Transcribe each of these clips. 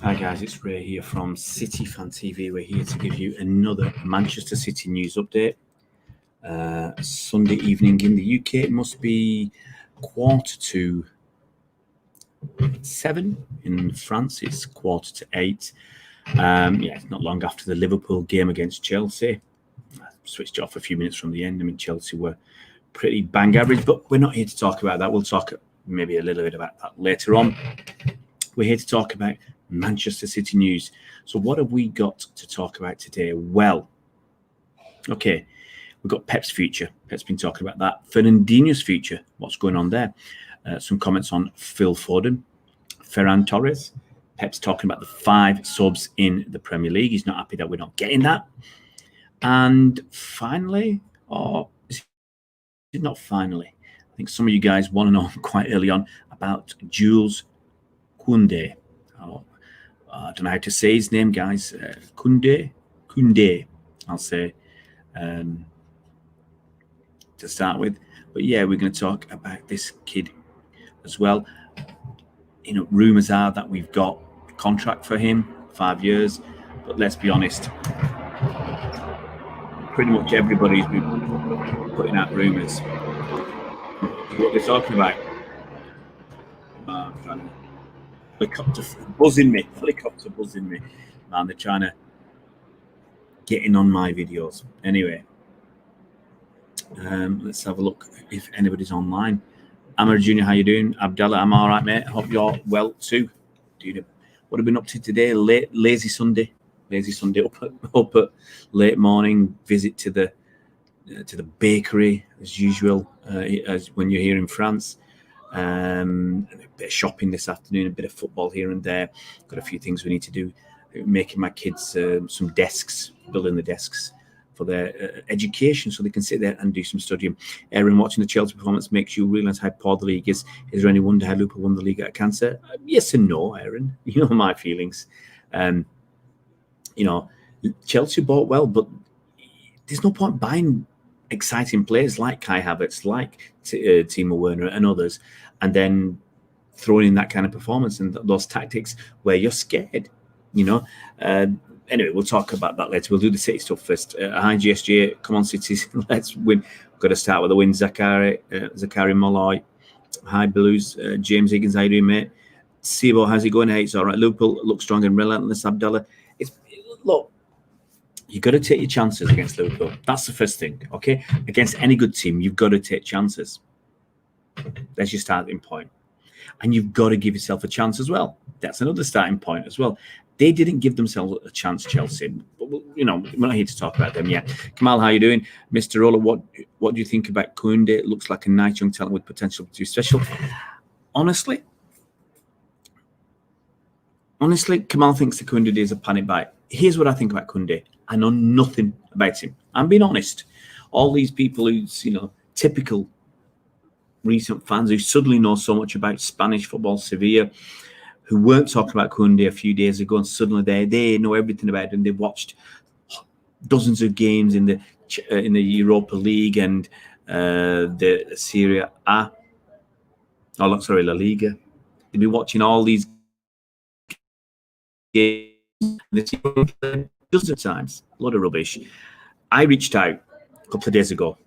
Hi guys, it's Ray here from City Fan TV. We're here to give you another Manchester City news update. Sunday evening in the UK, it must be 7:15. In France, it's 8:15. It's not long after the Liverpool game against Chelsea. I switched it off a few minutes from the end. I mean, Chelsea were pretty bang average, but we're not here to talk about that. We'll talk maybe a little bit about that later on. We're here to talk about Manchester City news. So what have we got to talk about today? Well, okay, we've got Pep's future. Pep's been talking about that. Fernandinho's future. What's going on there? Some comments on Phil Foden, Ferran Torres. Pep's talking about the 5 subs in the Premier League. He's not happy that we're not getting that. And finally, or is it not finally? I think some of you guys want to know quite early on about Jules Koundé. I don't know how to say his name, guys. Koundé, I'll say, to start with. But yeah, we're going to talk about this kid as well. You know, rumours are that we've got a contract for him, 5 years. But let's be honest, pretty much everybody's been putting out rumours. What they're talking about. Helicopter buzzing me. Man, they're trying to get in on my videos. Anyway, let's have a look if anybody's online. Amar Junior, how you doing? Abdallah, I'm all right, mate. Hope you're well too. Dude, what have we been up to today? Lazy Sunday. Up at late morning. Visit to the bakery as usual. As when you're here in France. A bit of shopping this afternoon, a bit of football here and there. Got a few things we need to do. Making my kids some desks, building the desks for their education so they can sit there and do some studying. Aaron, watching the Chelsea performance makes you realise how poor the league is. Is there any wonder how Liverpool won the league out of cancer? Yes and no, Aaron. You know my feelings. Chelsea bought well, but there's no point buying exciting players like Kai Havertz, like Timo Werner and others, and then throwing in that kind of performance and those tactics where you're scared, Anyway, we'll talk about that later. We'll do the City stuff first. Hi, GSJ. Come on, City. Let's win. We've got to start with the win. Zachary Molloy. Hi, Blues. James Higgins, how you doing, mate? Sibo, how's it going? Hey, it's all right. Liverpool look strong and relentless. Abdallah. Look, you've got to take your chances against Liverpool. That's the first thing, okay? Against any good team, you've got to take chances. That's your starting point. And you've got to give yourself a chance as well. That's another starting point as well. They didn't give themselves a chance, Chelsea. But, we're not here to talk about them yet. Kamal, how you doing? Mr. Roller, what do you think about Kounde? It looks like a nice young talent with potential to do special. Honestly, Kamal thinks the Kounde is a panic buy. Here's what I think about Kounde. I know nothing about him. I'm being honest. All these people who's, typical recent fans who suddenly know so much about Spanish football, Sevilla, who weren't talking about Kounde a few days ago, and suddenly they know everything about him. They've watched dozens of games in the Europa League and the Serie A. La Liga. They've been watching all these games dozens of times. A lot of rubbish. I reached out a couple of days ago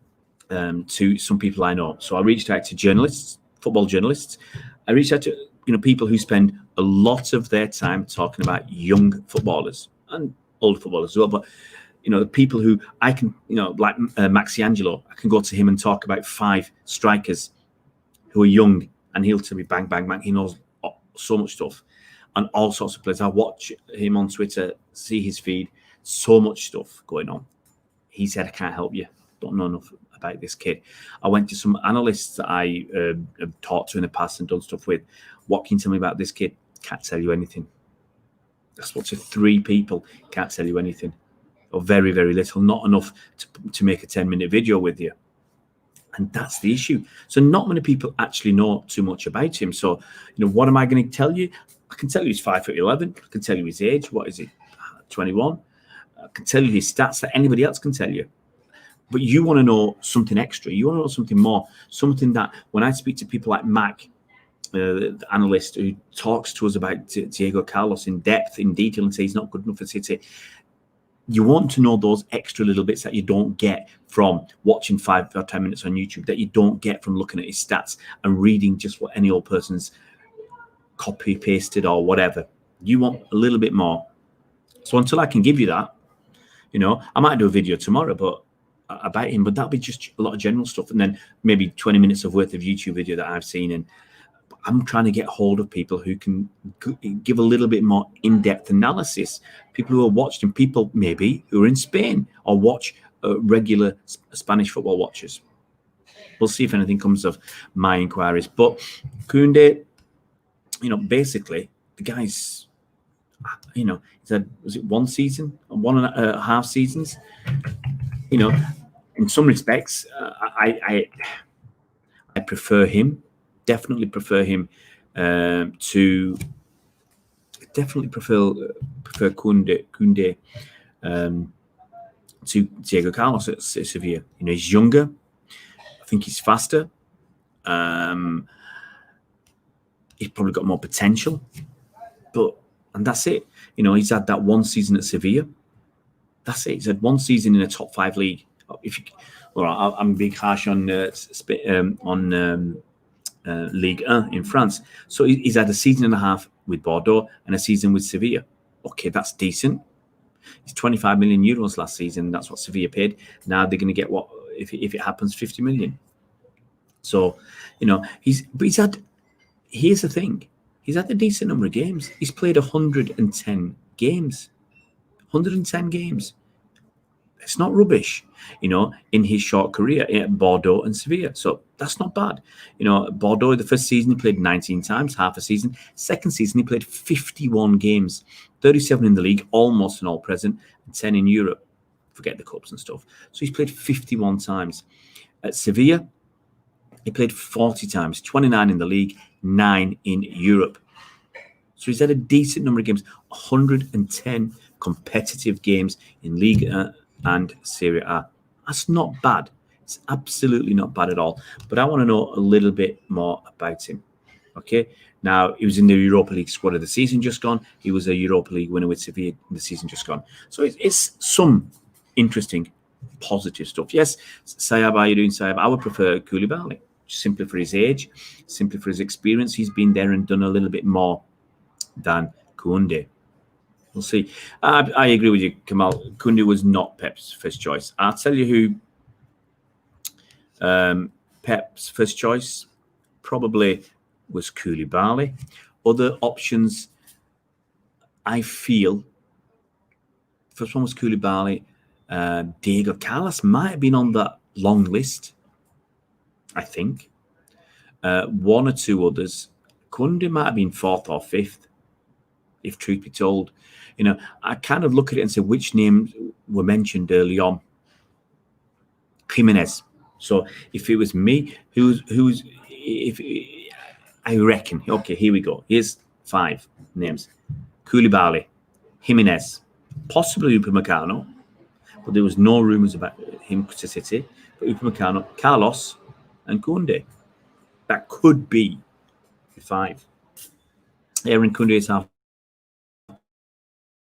to some people I know. So I reached out to journalists, football journalists. I reached out to people who spend a lot of their time talking about young footballers and old footballers as well. But the people who I can, like Maxi Angelo, I can go to him and talk about 5 strikers who are young, and he'll tell me bang, bang, bang. He knows so much stuff and all sorts of players. I watch him on Twitter, see his feed, so much stuff going on. He said, I can't help you. Don't know enough about this kid. I went to some analysts that I have talked to in the past and done stuff with. What can you tell me about this kid? Can't tell you anything. I spoke to 3 people, can't tell you anything. Or very, very little, not enough to make a 10-minute video with you. And that's the issue. So not many people actually know too much about him. So, what am I going to tell you? I can tell you he's 5'11". I can tell you his age. What is he? 21. I can tell you his stats that anybody else can tell you. But you want to know something extra. You want to know something more. Something that when I speak to people like Mac the analyst who talks to us about Diego Carlos in depth, in detail, and says he's not good enough for City. You want to know those extra little bits that you don't get from watching 5 or 10 minutes on YouTube, that you don't get from looking at his stats and reading just what any old person's copy pasted or whatever. You want a little bit more. So until I can give you that, I might do a video tomorrow about him, but that'll be just a lot of general stuff, and then maybe 20 minutes of worth of YouTube video that I've seen. And I'm trying to get hold of people who can give a little bit more in-depth analysis, people who are watched, and people maybe who are in Spain or watch regular Spanish football watchers. We'll see if anything comes of my inquiries. But Koundé, basically the guy's, he's had, was it 1 season, 1.5 seasons? In some respects, I prefer him. Definitely prefer him to Koundé to Diego Carlos at Sevilla. He's younger. I think he's faster. He's probably got more potential, and that's it. He's had that 1 season at Sevilla. That's it. He's had 1 season in a top 5 league. I'm being harsh on Ligue 1 in France. So he's had a season and a half with Bordeaux and a season with Sevilla. Okay, that's decent. He's 25 million euros last season. That's what Sevilla paid. Now they're going to get what, if it happens, 50 million. So, he's had, here's the thing. He's had a decent number of games. He's played 110 games. 110 games. It's not rubbish, in his short career at Bordeaux and Sevilla. So that's not bad. Bordeaux, the first season, he played 19 times, half a season. Second season, he played 51 games, 37 in the league, almost an all-present, and 10 in Europe. Forget the cups and stuff. So he's played 51 times. At Sevilla, he played 40 times, 29 in the league, 9 in Europe. So he's had a decent number of games, 110 competitive games in Ligue 1 and Serie A. That's not bad. It's absolutely not bad at all. But I want to know a little bit more about him. Okay. Now, he was in the Europa League squad of the season just gone. He was a Europa League winner with Sevilla in the season just gone. So it's some interesting, positive stuff. Yes, Sayab, how are you doing, Sayab? I would prefer Koulibaly, simply for his age, simply for his experience. He's been there and done a little bit more than Koundé. We'll see. I agree with you, Kamal. Koundé was not Pep's first choice. I'll tell you who Pep's first choice probably was Koulibaly. Other options, I feel, first one was Koulibaly. Diego Carlos might have been on that long list, I think. 1 or 2 others. Koundé might have been 4th or 5th, if truth be told. I kind of look at it and say which names were mentioned early on. Jimenez. So if it was me, if I reckon, okay, here we go. Here's 5 names. Koulibaly, Jimenez, possibly Upamecano, but there was no rumours about him to City. But Upamecano, Carlos, and Koundé. That could be 5. Aaron Koundé is half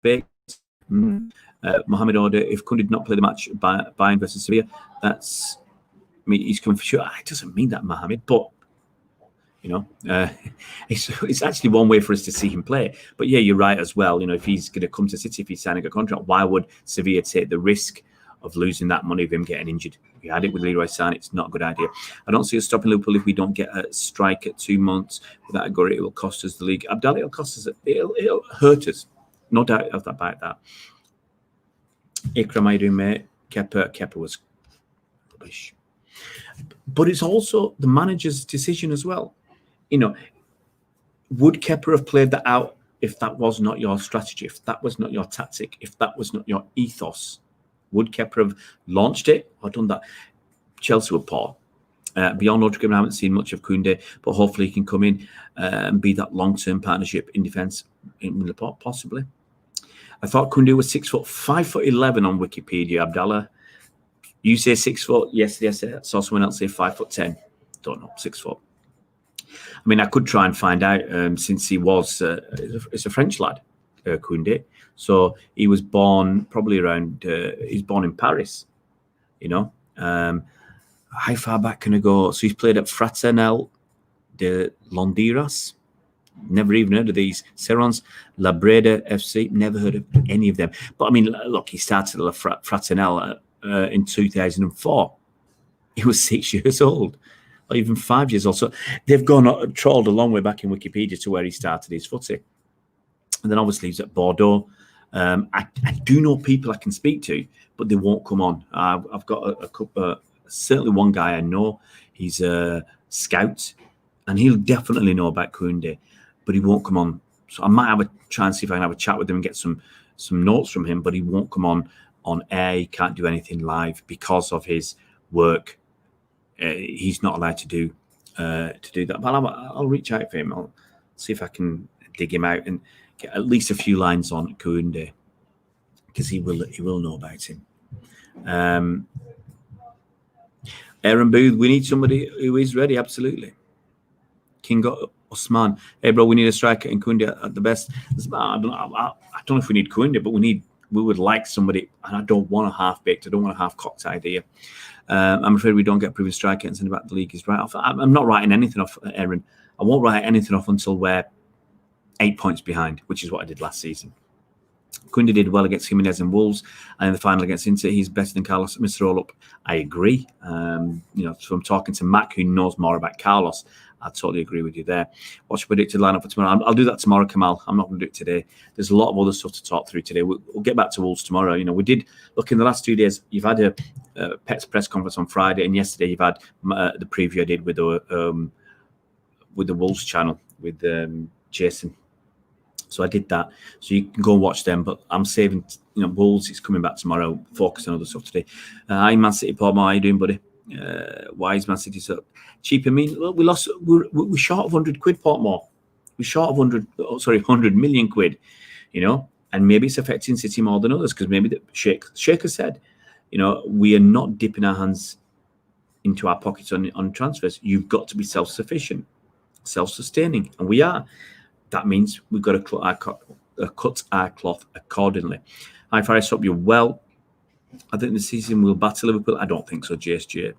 baked. Mohamed Order, if Koundé did not play the match by Bayern versus Sevilla, he's coming for sure. It doesn't mean that, Mohamed, but it's actually one way for us to see him play. But yeah, you're right as well. If he's going to come to City, if he's signing a contract, why would Sevilla take the risk of losing that money of him getting injured? We had it with Leroy Sané. It's not a good idea. I don't see us stopping Liverpool if we don't get a strike at 2 months. Without Agüero, it will cost us the league. Abdallah, it'll cost us. It'll hurt us. No doubt about that. Ikram, how you doing, mate? Kepa was rubbish. But it's also the manager's decision as well. Would Kepa have played that out if that was not your strategy, if that was not your tactic, if that was not your ethos? Would Kepa have launched it or done that? Chelsea were poor. Beyond Rodrigo, I haven't seen much of Koundé, but hopefully he can come in and be that long-term partnership in defence in Laporte, possibly. I thought Koundé was 6 foot, 5'11" on Wikipedia, Abdallah. You say 6 foot? Yes. I saw someone else say 5'10". Don't know, 6 foot. I mean, I could try and find out since he was it's a French lad, Koundé. So he was born probably around. He's born in Paris. You know, how far back can I go? So he's played at Fraternel de Londiras. Never even heard of these. Serrons, La Breda FC. Never heard of any of them. But I mean, look, he started at Fraternel in 2004. He was 6 years old, or even 5 years old. So they've trawled a long way back in Wikipedia to where he started his footy. And then obviously he's at Bordeaux. I do know people I can speak to, but they won't come on. I've got a couple, certainly one guy I know. He's a scout, and he'll definitely know about Koundé, but he won't come on. So I might have a chance see if I can have a chat with him and get some notes from him, but he won't come on air. He can't do anything live because of his work. He's not allowed to do that. But I'll reach out for him. I'll see if I can dig him out and get at least a few lines on Koundé, because he will know about him. Aaron Booth, we need somebody who is ready. Absolutely. King Osman, hey bro, we need a striker in Koundé at the best. I don't know if we need Koundé, but we would like somebody, and I don't want a half-baked, I don't want a half-cocked idea. I'm afraid we don't get proven striker and send back the league is right off. I'm not writing anything off, Aaron. I won't write anything off until we're 8 points behind, which is what I did last season. Koundé did well against Jimenez and Wolves, and in the final against Inter, he's better than Carlos. Mr. All-Up, I agree. From talking to Mac, who knows more about Carlos, I totally agree with you there. What's your predicted lineup for tomorrow? I'll do that tomorrow, Kamal. I'm not going to do it today. There's a lot of other stuff to talk through today. We'll get back to Wolves tomorrow. We did look in the last 2 days. You've had a Pets press conference on Friday, and yesterday you've had the preview I did with the Wolves channel with Jason. So I did that. So you can go and watch them. But I'm saving, Wolves is coming back tomorrow. Focus on other stuff today. Hi, Man City, Paul. How are you doing, buddy? Why is Man City so cheap? I mean, well, we're short of 100 quid, Portmore. We're short of 100 million quid, and maybe it's affecting City more than others, because maybe Shaker said, we are not dipping our hands into our pockets on transfers. You've got to be self-sufficient, self-sustaining, and we are. That means we've got to cut our cloth accordingly. Hi, Faris, hope you're well. I think the season will batter Liverpool. I don't think so, JSJ.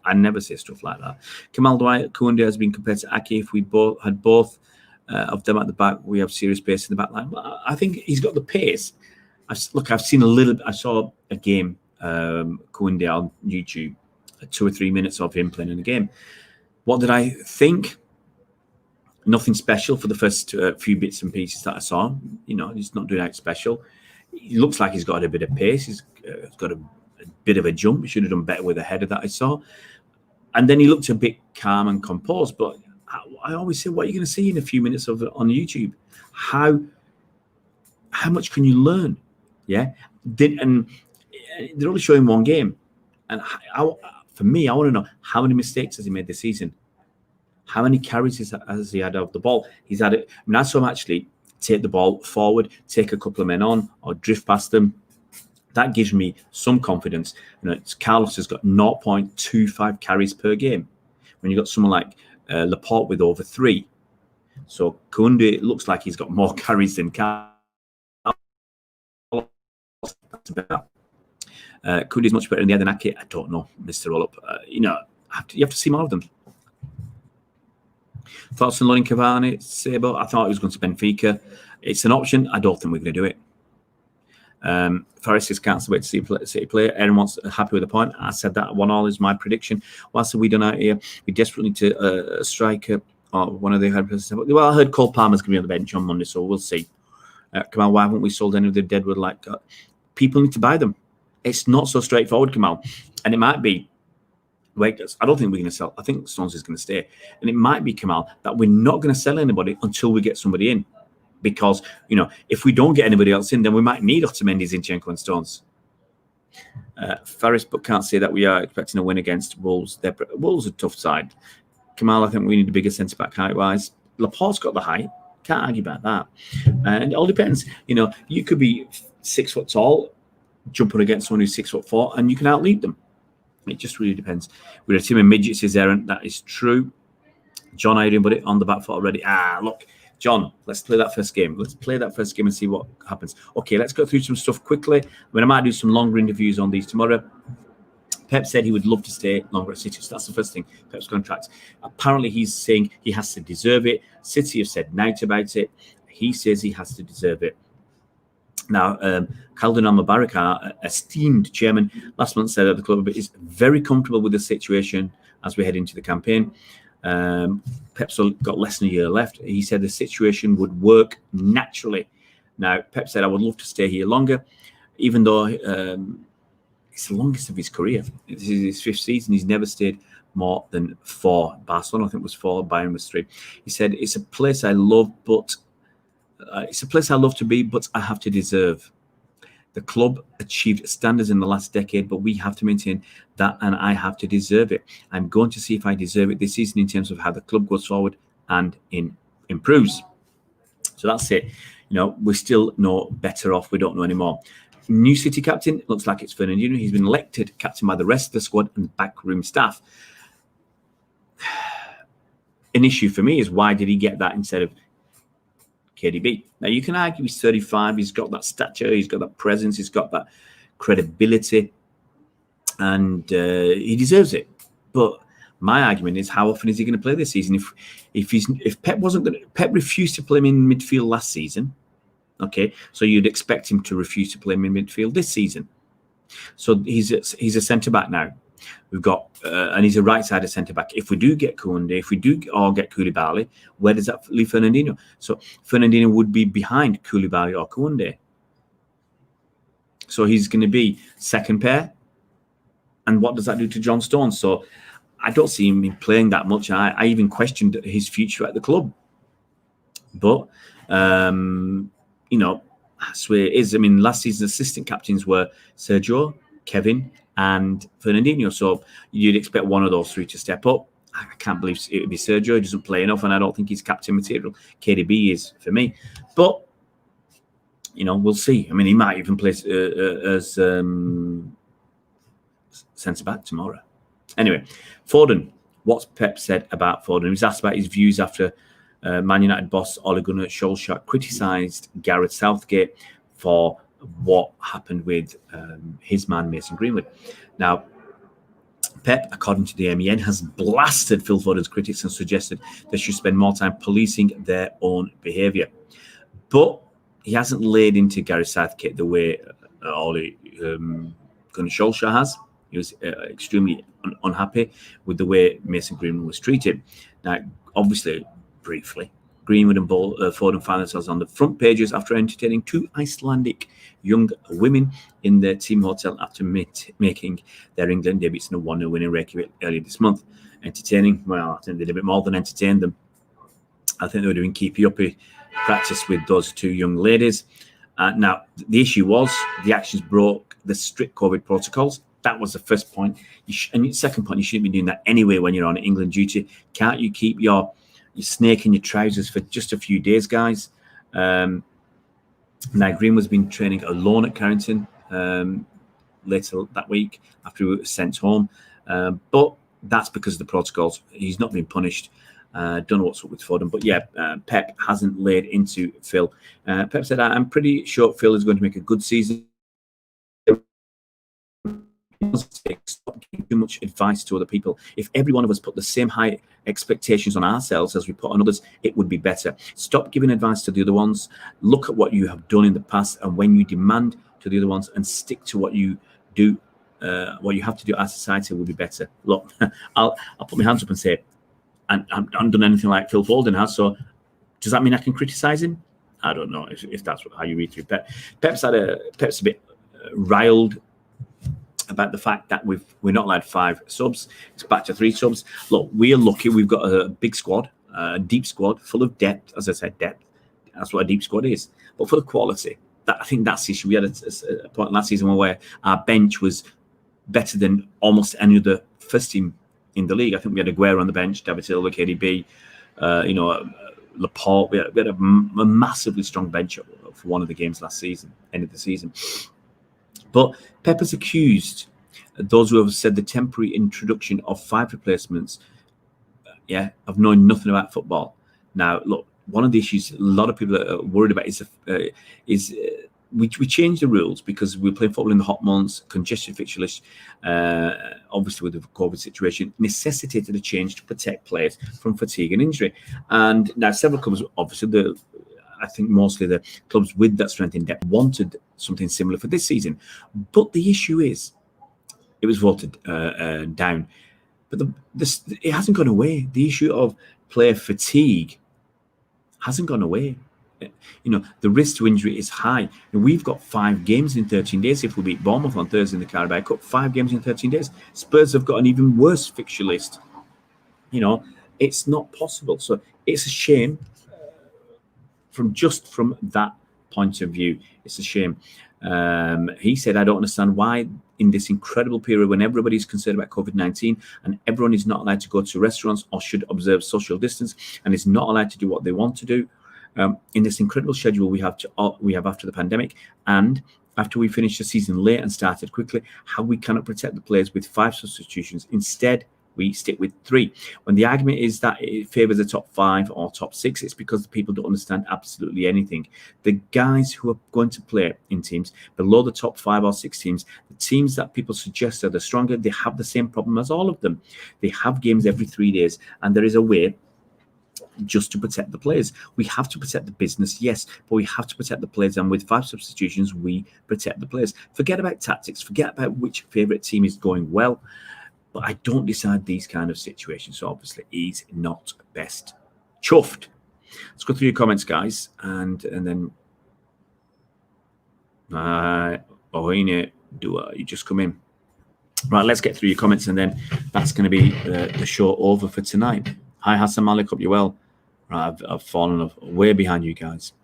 I never say stuff like that. Kamal Dwight, Koundé has been compared to Aki. If we had both of them at the back, we have serious pace in the back line. But I think he's got the pace. I've seen a little. I saw a game, Koundé on YouTube, 2 or 3 minutes of him playing in a game. What did I think? Nothing special for the first few bits and pieces that I saw. He's not doing anything special. He looks like he's got a bit of pace. He's got a bit of a jump. He should have done better with the header that I saw. And then he looked a bit calm and composed. But I always say, what are you going to see in a few minutes on YouTube? How much can you learn? Yeah. And they're only showing one game. And for me, I want to know, how many mistakes has he made this season? How many carries has he had of the ball? He's had it. I saw him actually take the ball forward, take a couple of men on, or drift past them. That gives me some confidence. Carlos has got 0.25 carries per game. When you've got someone like Laporte with over 3. So Koundé looks like he's got more carries than Carlos. Koundé's much better in the air than Ake. I don't know, Mr. All-Up. You have to see more of them. Thoughts on Lorin Cavani, Sabo? I thought he was going to Benfica. It's an option. I don't think we're going to do it. Faris can't wait to see City play. Aaron wants happy with the point. I said that 1-1 is my prediction. What else have we done out here? We desperately need a striker. One of the head. Well, I heard Cole Palmer's going to be on the bench on Monday, so we'll see. Kamal, why haven't we sold any of the Deadwood? People need to buy them. It's not so straightforward, Kamal, and it might be. Wait, I don't think we're going to sell. I think Stones is going to stay. And it might be, Kamal, that we're not going to sell anybody until we get somebody in. Because, if we don't get anybody else in, then we might need Otamendi, Zinchenko and Stones. Faris, but can't say that we are expecting a win against Wolves. Wolves are a tough side. Kamal, I think we need a bigger centre-back height-wise. Laporte's got the height. Can't argue about that. And it all depends. You could be 6 foot tall, jumping against someone who's 6'4", and you can outleap them. It just really depends. We're a team of midgets, is Aaron. That is true. John, how you doing, buddy? On the back foot already. Look, John, let's play that first game. Let's play that first game and see what happens. Okay, let's go through some stuff quickly. I might do some longer interviews on these tomorrow. Pep said he would love to stay longer at City. So that's the first thing, Pep's contract. Apparently, he's saying he has to deserve it. City have said night about it. He says he has to deserve it. Now, Khaldoon Al-Mubarak, our esteemed chairman, last month said that the club is very comfortable with the situation as we head into the campaign. Pep's got less than a year left. He said the situation would work naturally. Now, Pep said, I would love to stay here longer, even though it's the longest of his career. This is his 5th season. He's never stayed more than 4. Barcelona, I think, was 4. Bayern was 3. He said, it's a place I love, but it's a place I love to be, but I have to deserve. The club achieved standards in the last decade, but we have to maintain that, and I have to deserve it. I'm going to see if I deserve it this season in terms of how the club goes forward and improves. So that's it. We're still no better off. We don't know anymore. New City captain, looks like it's Fernandinho. He's been elected captain by the rest of the squad and backroom staff. An issue for me is, why did he get that instead of KDB? Now, you can argue he's 35, he's got that stature, he's got that presence, he's got that credibility, and he deserves it. But my argument is, how often is he going to play this season? If Pep refused to play him in midfield last season, okay, so you'd expect him to refuse to play him in midfield this season. So he's a centre back now. We've got and he's a right-sided centre-back. If we do get Kounde, if we do get Koulibaly, where does that leave Fernandinho? So Fernandinho would be behind Koulibaly or Kounde. So he's going to be second pair. And what does that do to John Stones? So I don't see him playing that much. I even questioned his future at the club. But, that's where it is. I mean, last season's assistant captains were Sergio, Kevin, and Fernandinho. So you'd expect one of those 3 to step up. I can't believe it would be Sergio. He doesn't play enough, and I don't think he's captain material. KDB is for me. But, we'll see. I mean, he might even play as centre-back tomorrow. Anyway, Foden. What's Pep said about Foden? He was asked about his views after Man United boss Ole Gunnar Solskjaer criticised Gareth Southgate for what happened with his man Mason Greenwood. Now, Pep, according to the MEN, has blasted Phil Foden's critics and suggested they should spend more time policing their own behaviour. But he hasn't laid into Gareth Southgate the way Ole Gunnar Solskjaer has. He was extremely unhappy with the way Mason Greenwood was treated. Now, obviously, briefly, Greenwood and Foden found themselves on the front pages after entertaining 2 Icelandic young women in their team hotel after making their England debuts in a 1-0 win in Reykjavik earlier this month. Entertaining? Well, I think they did a bit more than entertain them. I think they were doing keepy-uppy practice with those 2 young ladies. Now, the issue was the actions broke the strict COVID protocols. That was the first point. And the second point, you shouldn't be doing that anyway when you're on England duty. Can't you keep your snake in your trousers for just a few days, guys? Now, Greenwood's been training alone at Carrington later that week after he was sent home. But that's because of the protocols. He's not been punished. Don't know what's up with Foden. But yeah, Pep hasn't laid into Phil. Pep said, I'm pretty sure Phil is going to make a good season. Stop giving too much advice to other people. If every one of us put the same high expectations on ourselves as we put on others, it would be better. Stop giving advice to the other ones. Look at what you have done in the past, and when you demand to the other ones, and stick to what you do, what you have to do as society will be better. Look, I'll put my hands up and say, I haven't done anything like Phil Foden has. So does that mean I can criticise him? I don't know if that's how you read through Pep. Pep's a bit riled about the fact that we're not allowed 5 subs. It's back to 3 subs. Look, we're lucky. We've got a big squad, a deep squad, full of depth. As I said, depth. That's what a deep squad is. But for the quality, I think that's the issue. We had a point last season where our bench was better than almost any other first team in the league. I think we had Aguero on the bench, David Silva, KDB, Laporte. We had a massively strong bench for one of the games last season, end of the season. But Pep has accused those who have said the temporary introduction of 5 replacements of knowing nothing about football. Now, look, one of the issues a lot of people are worried about is we changed the rules because we're playing football in the hot months, congested fixture list, obviously with the COVID situation, necessitated a change to protect players from fatigue and injury. And now several clubs, obviously, I think mostly the clubs with that strength in depth wanted something similar for this season. But the issue is, it was voted down. But it hasn't gone away. The issue of player fatigue hasn't gone away. The risk to injury is high. We've got 5 games in 13 days. If we beat Bournemouth on Thursday in the Carabao Cup, 5 games in 13 days. Spurs have got an even worse fixture list. It's not possible. So it's a shame. From that point of view, it's a shame. He said, I don't understand why in this incredible period when everybody's concerned about COVID-19 and everyone is not allowed to go to restaurants or should observe social distance and is not allowed to do what they want to do, in this incredible schedule we have after the pandemic, and after we finished the season late and started quickly, how we cannot protect the players with 5 substitutions. Instead, we stick with 3. When the argument is that it favours the top 5 or top 6, it's because the people don't understand absolutely anything. The guys who are going to play in teams below the top 5 or 6 teams, the teams that people suggest are the stronger, they have the same problem as all of them. They have games every 3 days, and there is a way just to protect the players. We have to protect the business, yes, but we have to protect the players, and with 5 substitutions, we protect the players. Forget about tactics, forget about which favourite team is going well. But I don't decide these kind of situations. So obviously he's not best chuffed. Let's go through your comments, guys. And then Ohine Dua, you just come in. Right, let's get through your comments, and then that's going to be the show over for tonight. Hi Hassan Malik, hope you're well. Right, I've fallen way behind you guys.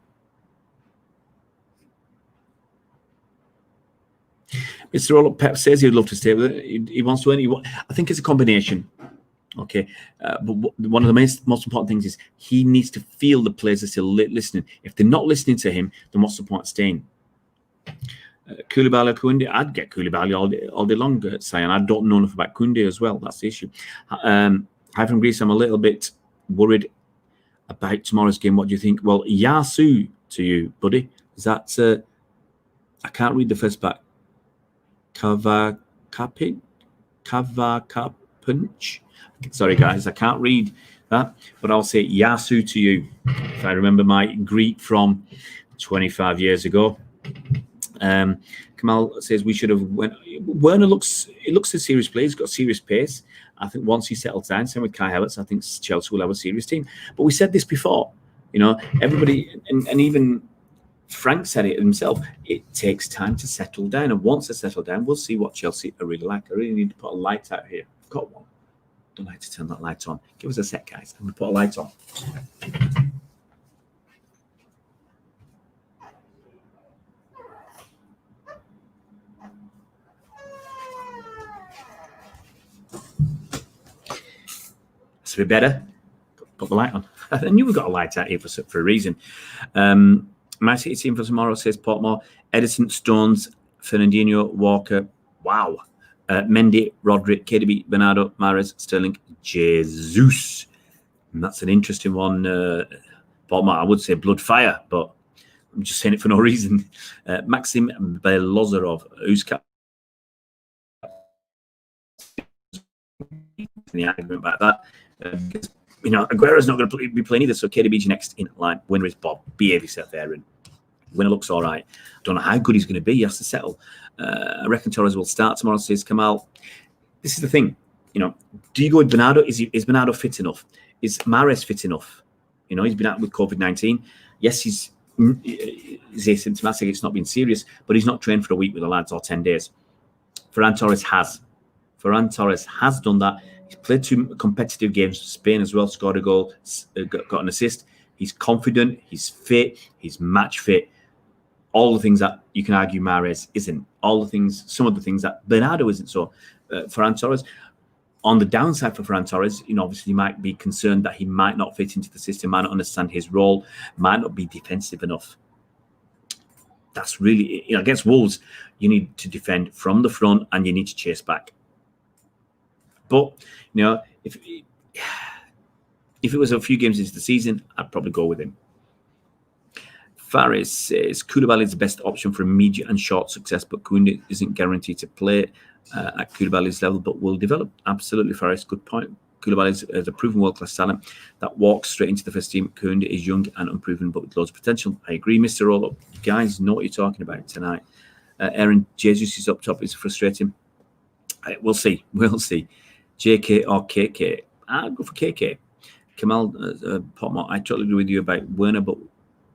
Mr. Roll-Up Pep says he'd love to stay with it. He wants to earn. I think it's a combination. Okay. But one of the most important things is he needs to feel the players are still listening. If they're not listening to him, then what's the point of staying? Koulibaly, Kounde, I'd get Koulibaly all day long, Cyan. I don't know enough about Kounde as well. That's the issue. Hi from Greece. I'm a little bit worried about tomorrow's game. What do you think? Well, Yasu to you, buddy. Is that... I can't read the first part. Kavakapunch. Sorry, guys, I can't read that, but I'll say Yasu to you if I remember my Greek from 25 years ago. Kamal says we should have went. Werner looks a serious player. He's got serious pace. I think once he settles down, same with Kai Havertz, I think Chelsea will have a serious team. But we said this before, everybody, and even Frank said it himself, it takes time to settle down. And once they settle down, we'll see what Chelsea are really like. I really need to put a light out here. I've got one. Don't like to turn that light on. Give us a sec, guys. I'm going to put a light on. That's a bit better. Put the light on. I knew we got a light out here for a reason. My City team for tomorrow says Portmore, Edison, Stones, Fernandinho, Walker. Wow. Mendy, Roderick, KDB, Bernardo, Mahrez, Sterling, Jesus. And that's an interesting one. Portmore, I would say blood fire, but I'm just saying it for no reason. Maxim Belozerov, who's captain. The argument about that. Aguero's not going to be playing either, so KDB's next in line. Winner is Bob. Behave yourself, Aaron. Winner looks all right. Don't know how good he's going to be. He has to settle. I reckon Torres will start tomorrow, says Kamal. This is the thing. Do you go with Bernardo? Is Bernardo fit enough? Is Mahrez fit enough? He's been out with COVID-19. Yes, he's asymptomatic. It's not been serious, but he's not trained for a week with the lads or 10 days. Ferran Torres has. Ferran Torres has done that. He's played 2 competitive games for Spain as well, scored a goal, got an assist. He's confident, he's fit, he's match fit. All the things that you can argue Mahrez isn't. Some of the things that Bernardo isn't. So Ferran Torres, on the downside for Ferran Torres, obviously you might be concerned that he might not fit into the system, might not understand his role, might not be defensive enough. That's really, against Wolves, you need to defend from the front and you need to chase back. But, if If it was a few games into the season, I'd probably go with him. Faris says Koulibaly is the best option for immediate and short success, but Kounde isn't guaranteed to play at Koulibaly's level, but will develop. Absolutely, Faris, good point. Koulibaly is a proven world-class talent that walks straight into the first team. Kounde is young and unproven, but with loads of potential. I agree, Mr. Rolo. You guys know what you're talking about tonight. Aaron Jesus is up top. It's frustrating. We'll see. We'll see. JK or KK? I'll go for KK. Kamal Potmore, I totally agree with you about Werner, but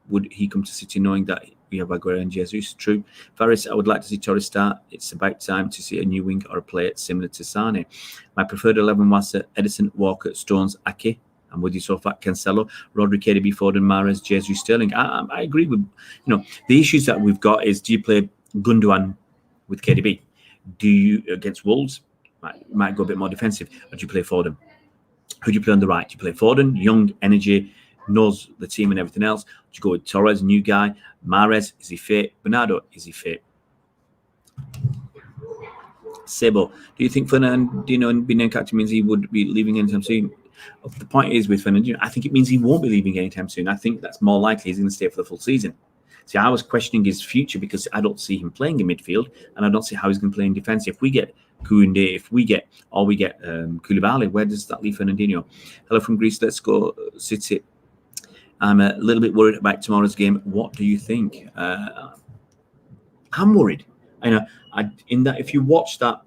would he come to City knowing that we have Aguero and Jesus? True. Faris, I would like to see Torres start. It's about time to see a new wing or a player similar to Sane. My preferred 11 was Edison, Walker, Stones, Ake. I'm with you so far. Cancelo, Rodri, KDB, Foden, Mahrez, Jesus, Sterling. I agree with, the issues that we've got is, do you play Gundogan with KDB? Do you, against Wolves, might go a bit more defensive, or do you play Foden? Who do you play on the right? Do you play Foden, young, energy, knows the team and everything else? Do you go with Torres, new guy? Mahrez, is he fit? Bernardo, is he fit? Sebo, do you think Fernandinho being named captain means he would be leaving anytime soon? The point is with Fernandinho, I think it means he won't be leaving anytime soon. I think that's more likely he's going to stay for the full season. See, I was questioning his future because I don't see him playing in midfield, and I don't see how he's going to play in defence. If we get Kounde, if we get Koulibaly, where does that leave Fernandinho? Hello from Greece. Let's go City. I'm a little bit worried about tomorrow's game. What do you think? I'm worried. I know. In that, if you watch that,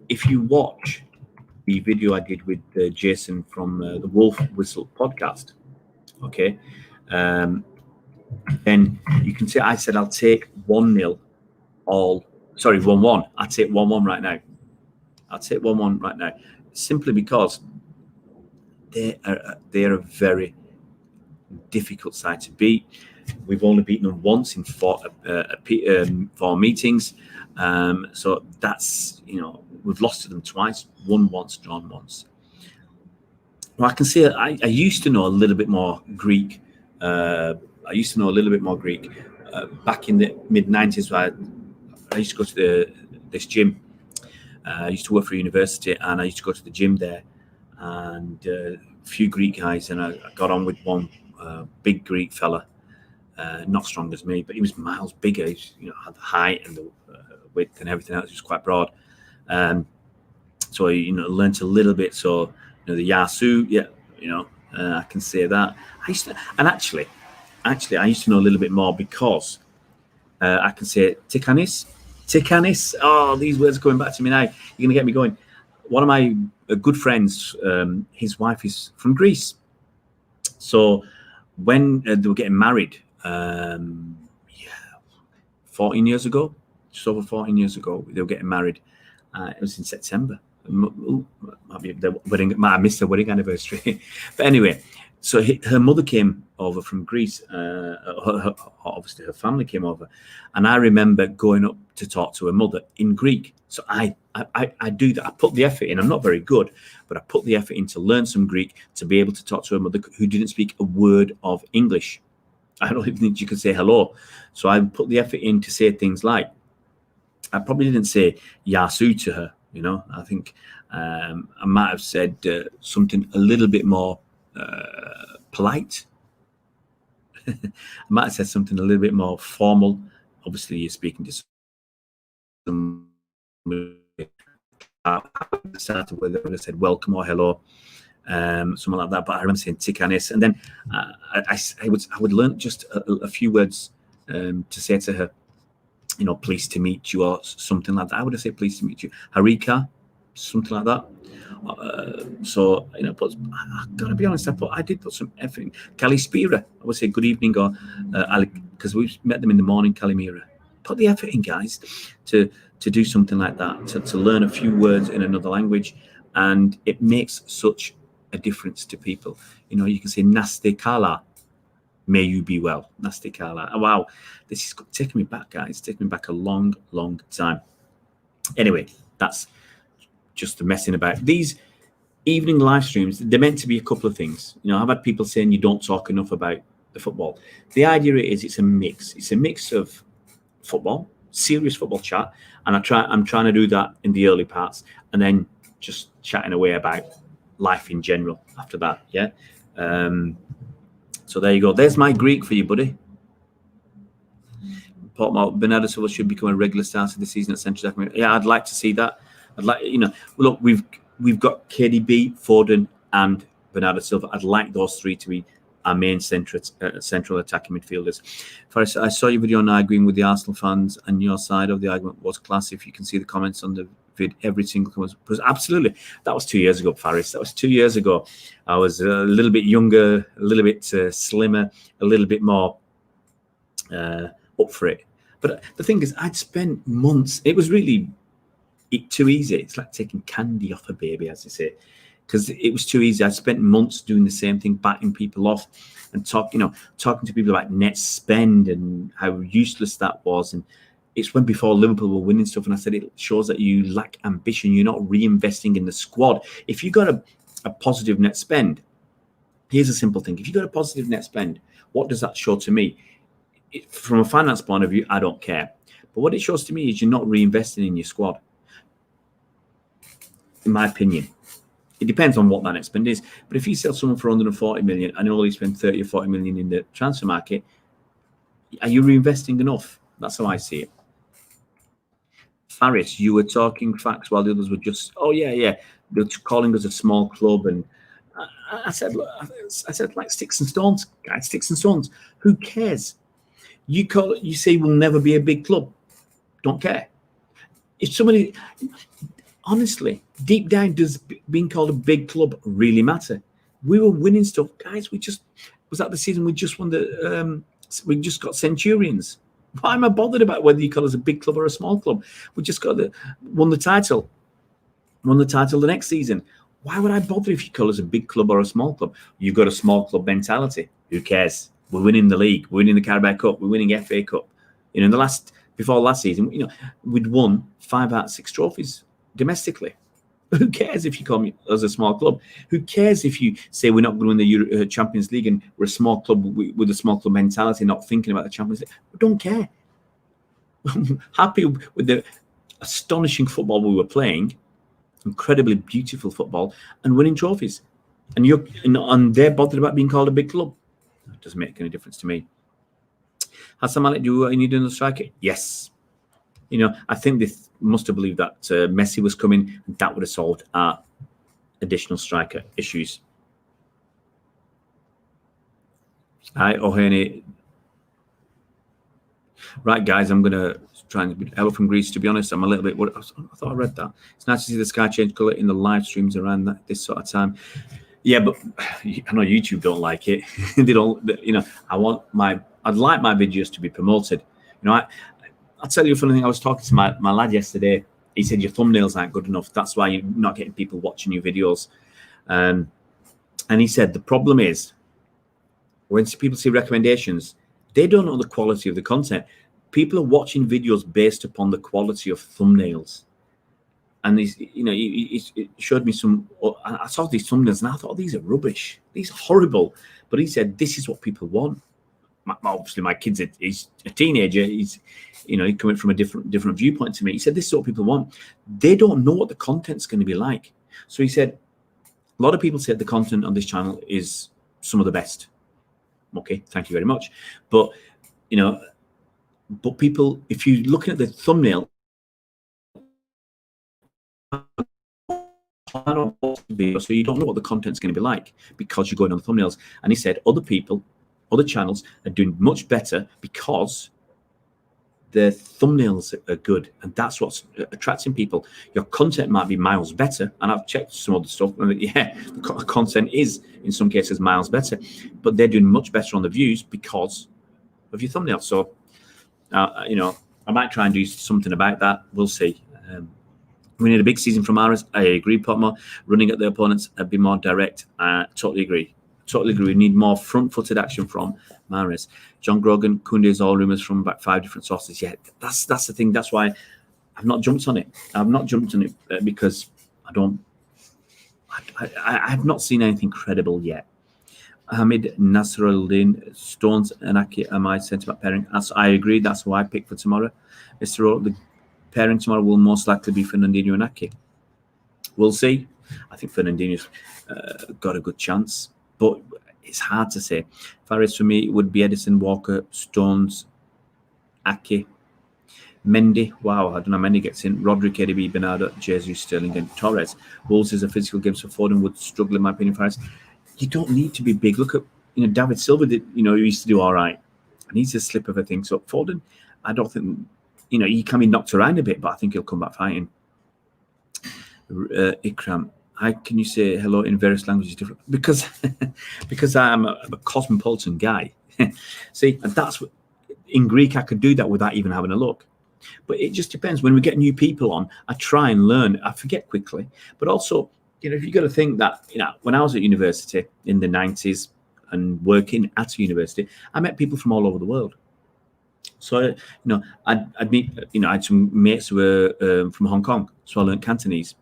if you watch the video I did with Jason from the Wolf Whistle podcast, okay, then you can see I said I'll take 1-0 1-1. I'll take 1-1 right now. I'll take 1-1 right now, simply because they are a very difficult side to beat. We've only beaten them once in four meetings, so that's we've lost to them twice, won once, drawn once. Well, I can say I used to know a little bit more Greek. Back in the mid-90s. I used to go to this gym. I used to work for a university, and I used to go to the gym there, and a few Greek guys, and I got on with one big Greek fella, not strong as me, but he was miles bigger. He had the height and the width and everything else. He was quite broad, so I learned a little bit. So the Yasu, I can say that. Actually, I used to know a little bit more because I can say Tikanis. Oh, these words are coming back to me now. You're going to get me going. One of my good friends, his wife is from Greece. So when they were getting married, 14 years ago, just over 14 years ago, they were getting married. It was in September. Might have missed the wedding anniversary. But anyway, so her mother came over from Greece. Obviously, her family came over, and I remember going up to talk to her mother in Greek. So I do that. I put the effort in. I'm not very good, but I put the effort in to learn some Greek to be able to talk to her mother, who didn't speak a word of English. I don't even think she could say hello. So I put the effort in to say things like, I probably didn't say Yasu to her. I think I might have said something a little bit more polite. I might have said something a little bit more formal. Obviously, you're speaking to some started where they would have said welcome or hello, something like that. But I remember saying Tikanis, and then I would learn just a few words to say to her. Pleased to meet you, or something like that. I would have said pleased to meet you. Harika, something like that. But I've got to be honest, I did put some effort in. Kalispira, I would say good evening, or because we met them in the morning, Kalimira. Put the effort in, guys, to do something like that, to learn a few words in another language, and it makes such a difference to people. You can say Naste Kala. May you be well. Nasty Carla. Oh, wow. This is taking me back, guys. Taking me back a long, long time. Anyway, that's just the messing about. These evening live streams, they're meant to be a couple of things. I've had people saying you don't talk enough about the football. The idea is it's a mix. It's a mix of football, serious football chat, and I'm trying to do that in the early parts, and then just chatting away about life in general after that. Yeah. So there you go. There's my Greek for you, buddy. Bernardo Silva should become a regular starter this season at central attack. Yeah, I'd like to see that. I'd like, look, we've got KDB, Foden, and Bernardo Silva. I'd like those three to be our main central attacking midfielders. First, I saw your video on agreeing with the Arsenal fans, and your side of the argument was class. If you can see the comments on the vid, every single comment was absolutely. That was 2 years ago, Faris. That was 2 years ago. I was a little bit younger, a little bit slimmer, a little bit more up for it. But the thing is, I'd spent months. It was really too easy. It's like taking candy off a baby, as they say, because it was too easy. I spent months doing the same thing, batting people off, and talking to people about net spend and how useless that was. And it's when before Liverpool were winning stuff, and I said it shows that you lack ambition. You're not reinvesting in the squad. If you got a positive net spend, here's a simple thing. If you got a positive net spend, what does that show to me? From a finance point of view, I don't care. But what it shows to me is you're not reinvesting in your squad. In my opinion, it depends on what that net spend is. But if you sell someone for 140 million and only spend 30 or 40 million in the transfer market, are you reinvesting enough? That's how I see it. Faris, you were talking facts while the others were just, they were calling us a small club, and I said like sticks and stones, guys, sticks and stones. Who cares? You say we'll never be a big club. Don't care. If somebody, honestly, deep down, does being called a big club really matter? We were winning stuff, guys. Was that the season we just won we just got Centurions. Why am I bothered about whether you call us a big club or a small club? We just won the title the next season. Why would I bother if you call us a big club or a small club? You've got a small club mentality. Who cares? We're winning the league. We're winning the Carabao Cup. We're winning FA Cup. Before last season, we'd won 5 out of 6 trophies domestically. Who cares if you call me as a small club? Who cares if you say we're not going to win the Champions League and we're a small club with a small club mentality, not thinking about the Champions League? I don't care. I'm happy with the astonishing football we were playing, incredibly beautiful football, and winning trophies. And they're bothered about being called a big club. It doesn't make any difference to me. Hassan Malik, do you need another striker? Yes. I think they must have believed that Messi was coming, and that would have solved our additional striker issues. Hi, Ohene. Right, guys, I'm going to try and hello from Greece. To be honest, I'm a little bit worried. I thought I read that. It's nice to see the sky change colour in the live streams around this sort of time. Yeah, but I know YouTube don't like it. They don't. I'd like my videos to be promoted. I'll tell you a funny thing. I was talking to my lad yesterday. He said your thumbnails aren't good enough. That's why you're not getting people watching your videos. And he said the problem is when people see recommendations, they don't know the quality of the content. People are watching videos based upon the quality of thumbnails. And he showed me some. I saw these thumbnails and I thought, these are rubbish. These are horrible. But he said this is what people want. Obviously, my kid's he's a teenager. He's coming from a different viewpoint to me. He said this is what people want. They don't know what the content's going to be like. So he said a lot of people said the content on this channel is some of the best. Okay, thank you very much. But people, if you're looking at the thumbnail, so you don't know what the content's going to be like because you're going on the thumbnails. And he said other channels are doing much better because their thumbnails are good, and that's what's attracting people. Your content might be miles better, and I've checked some other stuff, and the content is in some cases miles better, but they're doing much better on the views because of your thumbnail. So I might try and do something about that. We'll see. We need a big season from Mahrez. I agree, Potmore. Running at the opponents, be more direct. Totally agree. We need more front-footed action from Mahrez. John Grogan, Kounde is all rumours from about 5 different sources. Yeah, that's the thing. That's why I've not jumped on it. Because I have not seen anything credible yet. Hamid Nasruddin, Stones and Ake are my centre-back pairing. I agree. That's who I picked for tomorrow. The pairing tomorrow will most likely be Fernandinho and Ake. We'll see. I think Fernandinho's got a good chance, but it's hard to say. Faris for me would be Edison, Walker, Stones, Ake, Mendy. Wow, I don't know how Mendy gets in. Roderick, KDB, Bernardo, Jesus, Sterling, and Torres. Wolves is a physical game, so Foden would struggle in my opinion. Faris, you don't need to be big. Look at David Silva did. He used to do all right, and he's a slip of a thing. So Foden, I don't think he can be knocked around a bit, but I think he'll come back fighting. Ikram, how can you say hello in various languages different? Because I'm a cosmopolitan guy. See, and that's what in Greek I could do that without even having a look. But it just depends. When we get new people on, I try and learn. I forget quickly, but also, if you got to think that, when I was at university in the 90s and working at a university, I met people from all over the world. So, I'd meet, I had some mates who were from Hong Kong, so I learned Cantonese.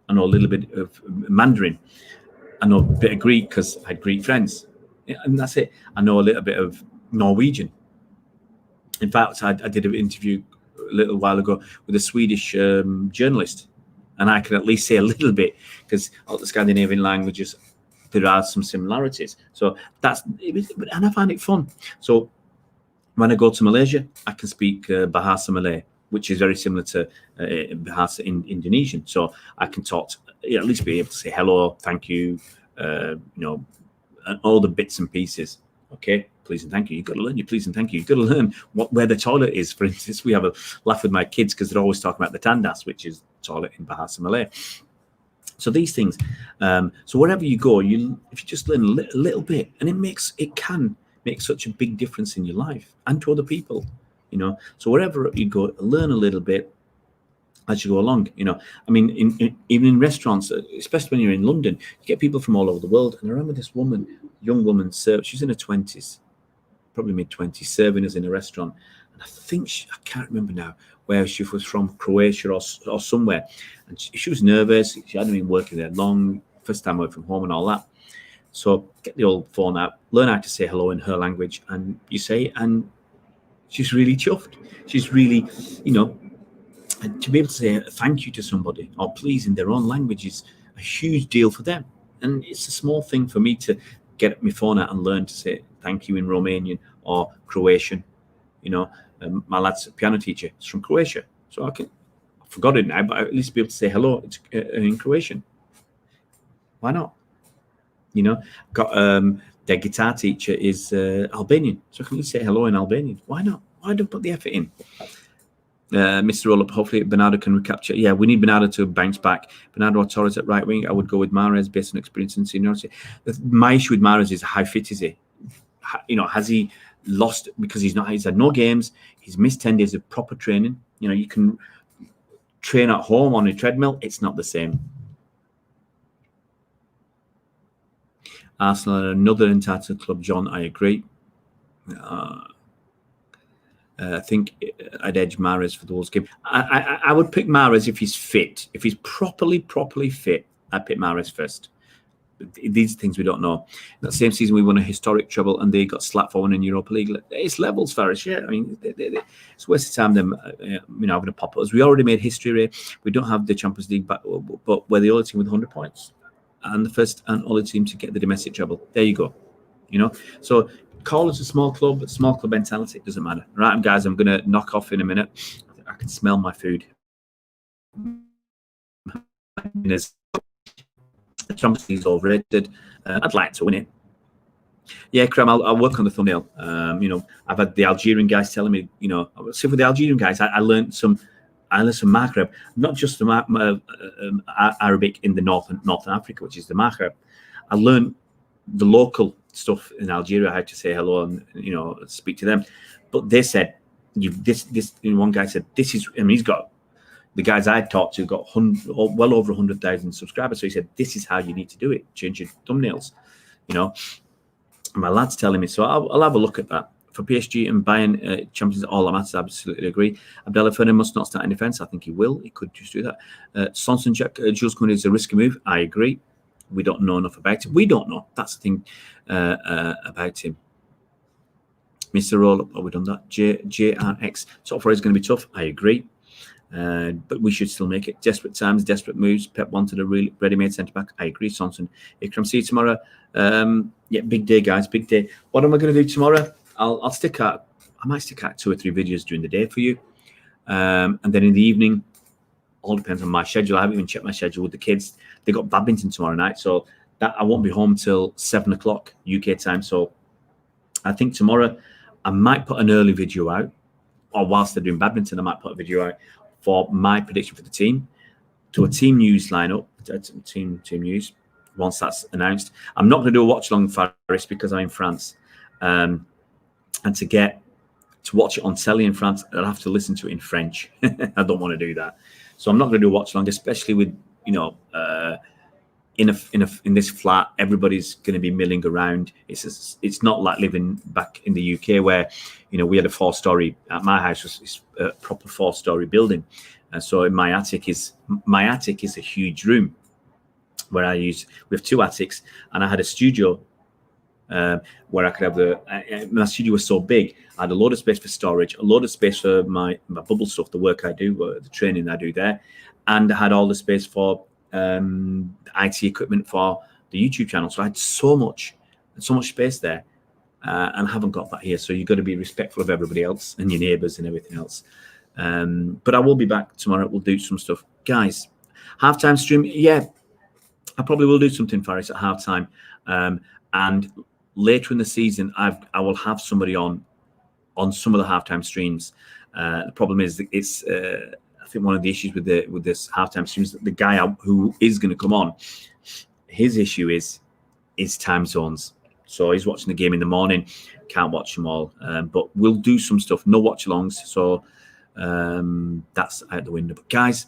I know a little bit of Mandarin. I know a bit of Greek because I had Greek friends, and that's it. I know a little bit of Norwegian. In fact, I did an interview a little while ago with a Swedish journalist, and I can at least say a little bit because all the Scandinavian languages, there are some similarities. So and I find it fun. So when I go to Malaysia, I can speak Bahasa Malay, which is very similar to Bahasa in Indonesian. So I can talk, at least be able to say hello, thank you, and all the bits and pieces. Okay, please and thank you. You've got to learn your please and thank you. You've got to learn where the toilet is. For instance, we have a laugh with my kids because they're always talking about the tandas, which is toilet in Bahasa Malay. So these things. So wherever you go, if you just learn a little bit, and it can make such a big difference in your life and to other people. So wherever you go, learn a little bit as you go along. I mean, even in restaurants, especially when you're in London, you get people from all over the world. And I remember this young woman, she's in her 20s, probably mid-20s, serving us in a restaurant. And I think I can't remember now where she was from, Croatia or somewhere. And she was nervous. She hadn't been working there long, first time away from home and all that. So get the old phone out, learn how to say hello in her language, and you say it, and she's really chuffed. She's really, to be able to say thank you to somebody or please in their own language is a huge deal for them. And it's a small thing for me to get my phone out and learn to say thank you in Romanian or Croatian. My lad's a piano teacher. It's from Croatia. So I forgot it now, but at least be able to say hello in Croatian. Why not? Got their guitar teacher is Albanian, so can you say hello in Albanian? Why not? Why don't put the effort in? Mr. Roll-Up, hopefully Bernardo can recapture. Yeah, we need Bernardo to bounce back. Bernardo or Torres at right wing. I would go with Mahrez based on experience and seniority. My issue with Mahrez is how fit is he? Has he lost because he's had no games? He's missed 10 days of proper training. You can train at home on a treadmill. It's not the same. Arsenal are another entitled club, John. I agree. I think I'd edge Mahrez for the Wolves game. I would pick Mahrez if he's fit. If he's properly fit, I'd pick Mahrez first. These things we don't know. That same season, we won a historic treble, and they got slapped for one in Europa League. It's levels, Faris. Yeah, I mean, it's a waste of time them, having a pop us. We already made history here. We don't have the Champions League, but we're the only team with 100 points. And the first and only team to get the domestic treble. There you go. So call us a small club, but small club mentality, it doesn't matter. Right, guys, I'm going to knock off in a minute. I can smell my food. The Champions League is overrated. I'd like to win it. Yeah, Kram, I'll work on the thumbnail. I've had the Algerian guys telling me, so for the Algerian guys, I learned some Maghreb, not just the Arabic in the northern Africa, which is the Maghreb. I learned the local stuff in Algeria, how to say hello and speak to them. But they said, one guy said, this is. He's got the guys I talked to got well over 100,000 subscribers. So he said, this is how you need to do it. Change your thumbnails. And my lad's telling me, so I'll have a look at that. For PSG and Bayern Champions, all that matters. I absolutely agree. Abdallah Fernandinho must not start in defence. I think he will. He could just do that. Sonson Jack, Jules Koundé is a risky move. I agree. We don't know enough about him. We don't know. That's the thing about him. Mr. Roll-Up, have we done that? JRX. Top 4 is going to be tough. I agree. But we should still make it. Desperate times, desperate moves. Pep wanted a really ready-made centre-back. I agree, Sonson. Ikram, see you tomorrow. Yeah, big day, guys, big day. What am I going to do tomorrow? I'll stick out. I might stick out 2 or 3 videos during the day for you. And then in the evening, all depends on my schedule. I haven't even checked my schedule with the kids. They got badminton tomorrow night, so that I won't be home till 7 o'clock UK time. So I think tomorrow I might put an early video out, or whilst they're doing badminton, I might put a video out for my prediction for the team, to a team news lineup, team news. Once that's announced, I'm not going to do a watch along, Faris, because I'm in France, and to watch it on telly in France, I'll have to listen to it in French. I don't want to do that, so I'm not going to do a watch along, especially with in this flat, everybody's going to be milling around. It's not like living back in the UK where we had a 4-story. At my house was a proper 4-story building, and so in my attic is a huge room where we have 2 attics, and I had a studio where I could have my studio was so big. I had a load of space for storage, a load of space for my bubble stuff, the work I do, the training I do there, and I had all the space for IT equipment for the YouTube channel. So I had so much space there, and I haven't got that here. So you've got to be respectful of everybody else and your neighbours and everything else. But I will be back tomorrow. We'll do some stuff, guys. Halftime stream, yeah, I probably will do something, Faris, at halftime. And later in the season, I will have somebody on some of the halftime streams. The problem is that it's I think one of the issues with this halftime streams, the guy who is going to come on, his issue is time zones. So he's watching the game in the morning, can't watch them all. But we'll do some stuff, no watch-alongs. So that's out the window. But guys,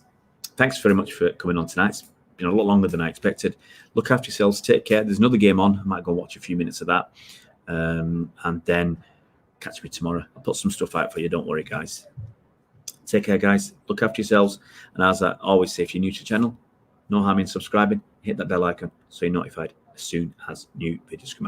thanks very much for coming on tonight. It's been a lot longer than I expected. Look after yourselves. Take care. There's another game on. I might go watch a few minutes of that. And then catch me tomorrow. I'll put some stuff out for you. Don't worry, guys. Take care, guys. Look after yourselves. And as I always say, if you're new to the channel, no harm in subscribing. Hit that bell icon so you're notified as soon as new videos come out.